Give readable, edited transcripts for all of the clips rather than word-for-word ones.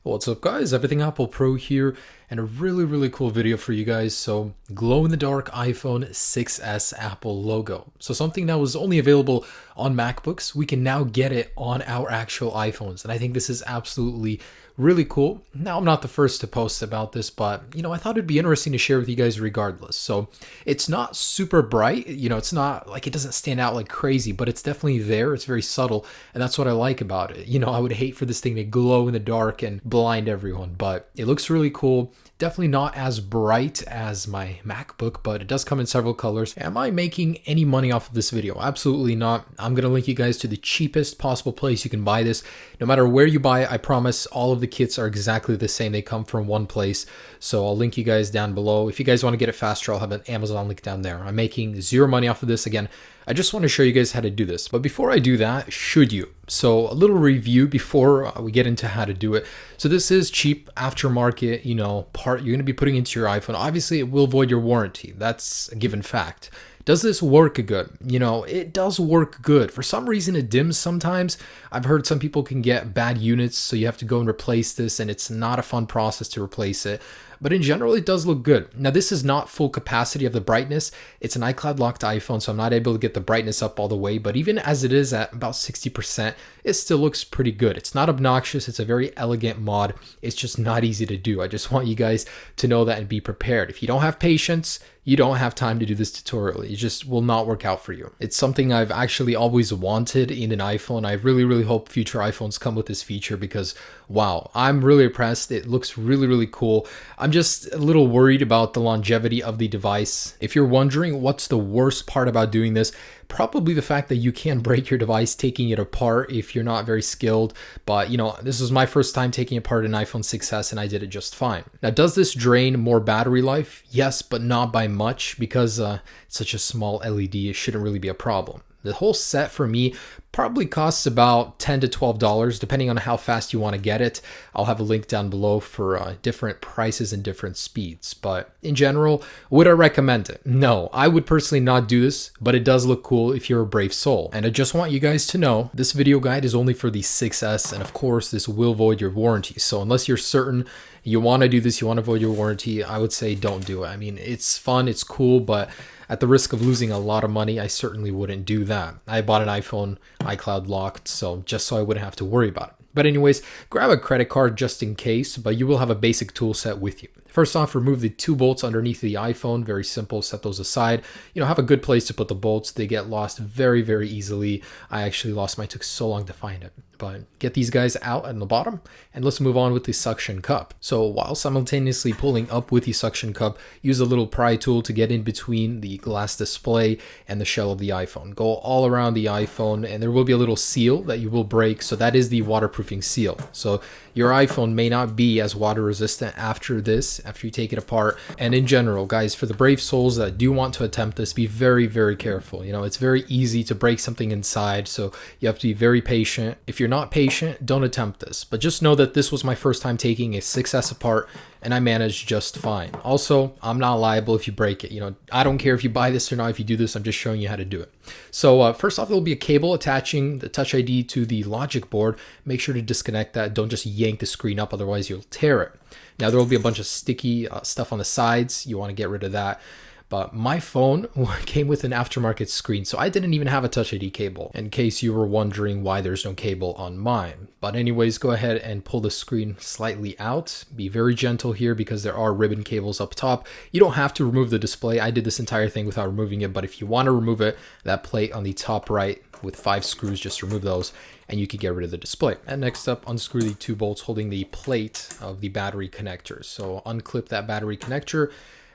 What's up guys, Everything Apple Pro here, and a really cool video for you guys. So glow in the dark iPhone 6s Apple logo. So something that was only available on MacBooks, we can now get it on our actual iPhones. And I think this is absolutely really cool. Now, I'm not the first to post about this, but I thought it'd be interesting to share with you guys regardless. So it's not super bright, it's not like it doesn't stand out like crazy, but it's definitely there. It's very subtle, and that's what I like about it. I would hate for this thing to glow in the dark and blind everyone, but it looks really cool. Definitely not as bright as my MacBook, but it does come in several colors. Am I making any money off of this video? Absolutely not. I'm going to link you guys to the cheapest possible place you can buy this. No matter where you buy it, I promise all of the kits are exactly the same. They come from one place. So I'll link you guys down below. If you guys want to get it faster, I'll have an Amazon link down there. I'm making zero money off of this. Again, I just want to show you guys how to do this. But before I do that, should you? So a little review before we get into how to do it. So this is cheap aftermarket, part you're going to be putting into your iPhone. Obviously, it will void your warranty. That's a given fact. Does this work good? It does work good. For some reason, it dims sometimes. I've heard some people can get bad units, so you have to go and replace this, and it's not a fun process to replace it. But in general, it does look good. Now, this is not full capacity of the brightness. It's an iCloud locked iPhone, so I'm not able to get the brightness up all the way. But even as it is at about 60%, it still looks pretty good. It's not obnoxious. It's a very elegant mod. It's just not easy to do. I just want you guys to know that and be prepared. If you don't have patience, you don't have time to do this tutorial. It just will not work out for you. It's something I've actually always wanted in an iPhone. I really hope future iPhones come with this feature because, wow, I'm really impressed. It looks really cool. I'm just a little worried about the longevity of the device. If you're wondering what's the worst part about doing this, probably the fact that you can break your device taking it apart if you're not very skilled. But this was my first time taking apart an iPhone 6s and I did it just fine. Now, does this drain more battery life? Yes, but not by much because it's such a small LED. It shouldn't really be a problem. The whole set for me probably costs about $10 to $12 depending on how fast you want to get it. I'll have a link down below for different prices and different speeds. But in general, would I recommend it? No, I would personally not do this, but it does look cool if you're a brave soul. And I just want you guys to know this video guide is only for the 6S, and of course this will void your warranty. So unless you're certain you want to do this, you want to void your warranty, I would say don't do it. I mean, it's fun, it's cool, but at the risk of losing a lot of money, I certainly wouldn't do that. I bought an iPhone iCloud locked, so just so I wouldn't have to worry about it. But anyways, grab a credit card just in case, but you will have a basic tool set with you. First off, remove the 2 bolts underneath the iPhone. Very simple, set those aside. Have a good place to put the bolts. They get lost very easily. I actually lost mine, took so long to find it. But get these guys out at the bottom, and let's move on with the suction cup. So while simultaneously pulling up with the suction cup, use a little pry tool to get in between the glass display and the shell of the iPhone. Go all around the iPhone, and there will be a little seal that you will break. So that is the waterproofing seal. So your iPhone may not be as water resistant after this, after you take it apart. And in general, guys, for the brave souls that do want to attempt this, be very careful. It's very easy to break something inside, so you have to be very patient. If you're not patient, don't attempt this. But just know that this was my first time taking a 6S apart, and I managed just fine. Also, I'm not liable if you break it. I don't care if you buy this or not. If you do this, I'm just showing you how to do it. So first off, there will be a cable attaching the Touch ID to the logic board. Make sure to disconnect that. Don't just yank the screen up, otherwise you'll tear it. Now, there will be a bunch of sticky stuff on the sides. You want to get rid of that. But my phone came with an aftermarket screen, so I didn't even have a Touch ID cable, in case you were wondering why there's no cable on mine. But anyways, go ahead and pull the screen slightly out. Be very gentle here because there are ribbon cables up top. You don't have to remove the display. I did this entire thing without removing it, but if you want to remove it, that plate on the top right with 5 screws, just remove those and you can get rid of the display. And next up, unscrew the 2 bolts holding the plate of the battery connectors. So unclip that battery connector.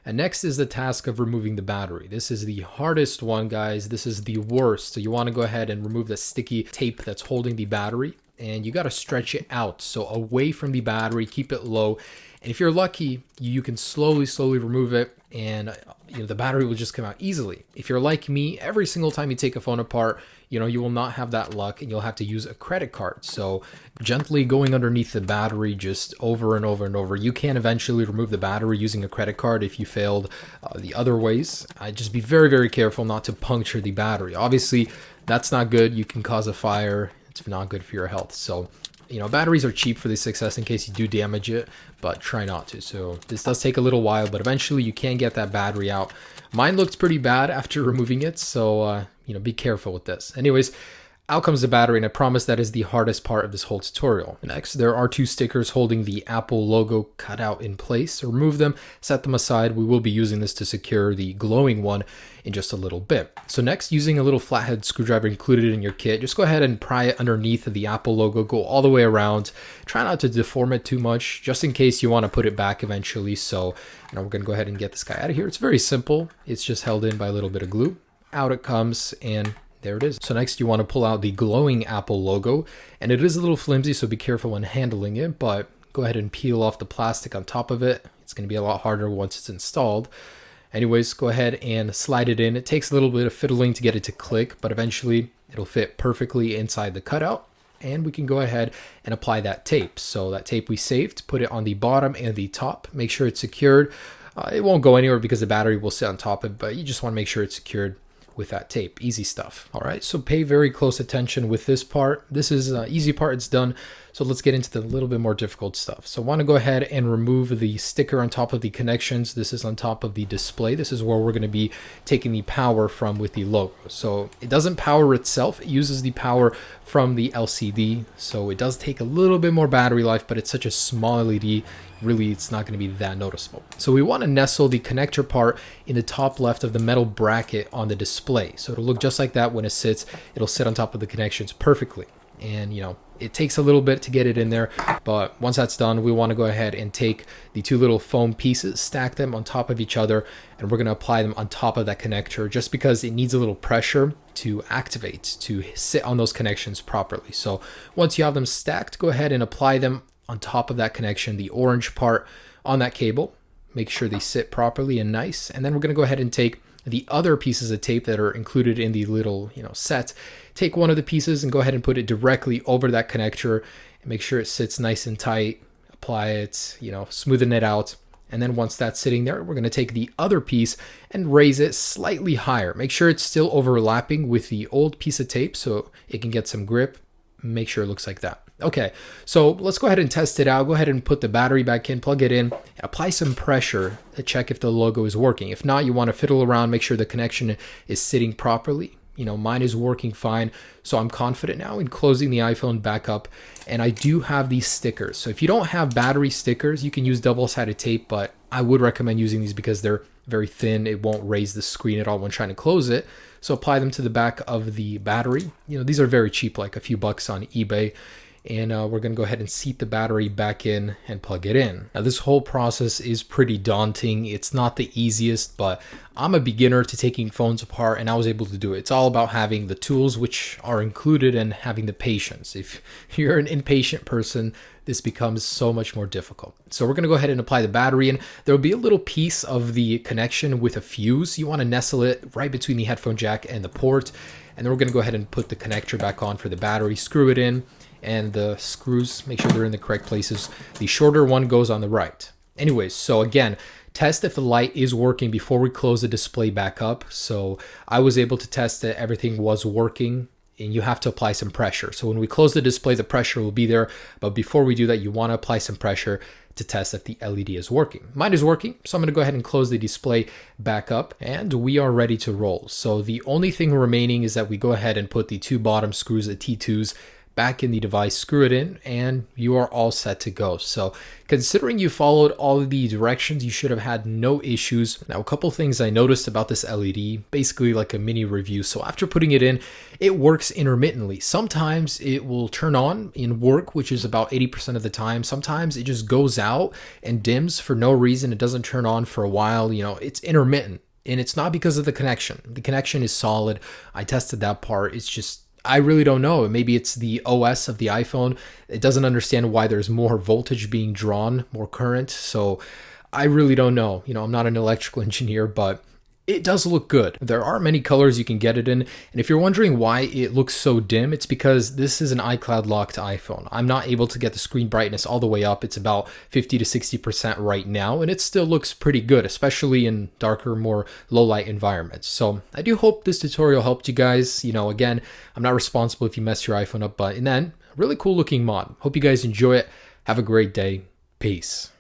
And next is the task of removing the battery. This is the hardest one, guys. This is the worst. So you want to go ahead and remove the sticky tape that's holding the battery, and you got to stretch it out. So away from the battery, keep it low. And if you're lucky, you can slowly remove it, and the battery will just come out easily. If you're like me, every single time you take a phone apart, you will not have that luck, and you'll have to use a credit card. So gently going underneath the battery, just over and over. You can eventually remove the battery using a credit card if you failed the other ways. Just be very careful not to puncture the battery. Obviously, that's not good. You can cause a fire. It's not good for your health. So batteries are cheap for the 6S in case you do damage it, but try not to. So this does take a little while, but eventually you can get that battery out. Mine looked pretty bad after removing it, so be careful with this. Anyways, out comes the battery, and I promise that is the hardest part of this whole tutorial. Next, there are 2 stickers holding the Apple logo cut out in place. So remove them, set them aside. We will be using this to secure the glowing one in just a little bit. So next, using a little flathead screwdriver included in your kit, just go ahead and pry it underneath of the Apple logo, go all the way around. Try not to deform it too much, just in case you want to put it back eventually. So we're going to go ahead and get this guy out of here. It's very simple. It's just held in by a little bit of glue. Out it comes, and there it is. So next you want to pull out the glowing Apple logo, and it is a little flimsy, so be careful when handling it, but go ahead and peel off the plastic on top of it. It's going to be a lot harder once it's installed. Anyways, go ahead and slide it in. It takes a little bit of fiddling to get it to click, but eventually it'll fit perfectly inside the cutout, and we can go ahead and apply that tape. So that tape we saved, put it on the bottom and the top. Make sure it's secured. It won't go anywhere because the battery will sit on top of it, but you just want to make sure it's secured with that tape. Easy stuff. All right, so pay very close attention with this part. This is easy part, it's done. So let's get into the little bit more difficult stuff. So I want to go ahead and remove the sticker on top of the connections. This is on top of the display. This is where we're going to be taking the power from with the logo. So it doesn't power itself, it uses the power from the LCD. So it does take a little bit more battery life, but it's such a small LED, really it's not going to be that noticeable. So we want to nestle the connector part in the top left of the metal bracket on the display. So it'll look just like that when it sits. It'll sit on top of the connections perfectly. And it takes a little bit to get it in there, but once that's done, we want to go ahead and take the 2 little foam pieces, stack them on top of each other, and we're going to apply them on top of that connector just because it needs a little pressure to activate, to sit on those connections properly. So once you have them stacked, go ahead and apply them on top of that connection, the orange part on that cable. Make sure they sit properly and nice. And then we're going to go ahead and take the other pieces of tape that are included in the little set. Take one of the pieces and go ahead and put it directly over that connector and make sure it sits nice and tight. Apply it, smoothen it out. And then once that's sitting there, we're going to take the other piece and raise it slightly higher. Make sure it's still overlapping with the old piece of tape so it can get some grip. Make sure it looks like that. Okay, so let's go ahead and test it out. Go ahead and put the battery back in, plug it in, apply some pressure to check if the logo is working. If not, you want to fiddle around, make sure the connection is sitting properly. Mine is working fine, so I'm confident now in closing the iPhone back up. And I do have these stickers. So if you don't have battery stickers, you can use double-sided tape, but I would recommend using these because they're very thin. It won't raise the screen at all when trying to close it. So apply them to the back of the battery. These are very cheap, like a few bucks on eBay. And we're going to go ahead and seat the battery back in and plug it in. Now this whole process is pretty daunting. It's not the easiest, but I'm a beginner to taking phones apart and I was able to do it. It's all about having the tools which are included and having the patience. If you're an impatient person, this becomes so much more difficult. So we're going to go ahead and apply the battery, and there will be a little piece of the connection with a fuse. You want to nestle it right between the headphone jack and the port. And then we're going to go ahead and put the connector back on for the battery, screw it in, and the screws, make sure they're in the correct places. The shorter one goes on the right. Anyways, so again, test if the light is working before we close the display back up. So I was able to test that everything was working, and you have to apply some pressure. So when we close the display, the pressure will be there. But before we do that, you want to apply some pressure to test if the LED is working. Mine is working, so I'm going to go ahead and close the display back up, and we are ready to roll. So the only thing remaining is that we go ahead and put the 2 bottom screws, the T2s, back in the device, screw it in, and you are all set to go. So considering you followed all of the directions, you should have had no issues. Now, a couple things I noticed about this LED, basically like a mini review. So after putting it in, it works intermittently. Sometimes it will turn on in work, which is about 80% of the time. Sometimes it just goes out and dims for no reason. It doesn't turn on for a while. It's intermittent, and it's not because of the connection. The connection is solid. I tested that part. It's just, I really don't know. Maybe it's the OS of the iPhone. It doesn't understand why there's more voltage being drawn, more current. So I really don't know. I'm not an electrical engineer, but it does look good. There are many colors you can get it in. And if you're wondering why it looks so dim, it's because this is an iCloud locked iPhone. I'm not able to get the screen brightness all the way up. It's about 50 to 60% right now, and it still looks pretty good, especially in darker, more low light environments. So I do hope this tutorial helped you guys. Again, I'm not responsible if you mess your iPhone up, but in the end, Really cool looking mod. Hope you guys enjoy it. Have a great day. Peace.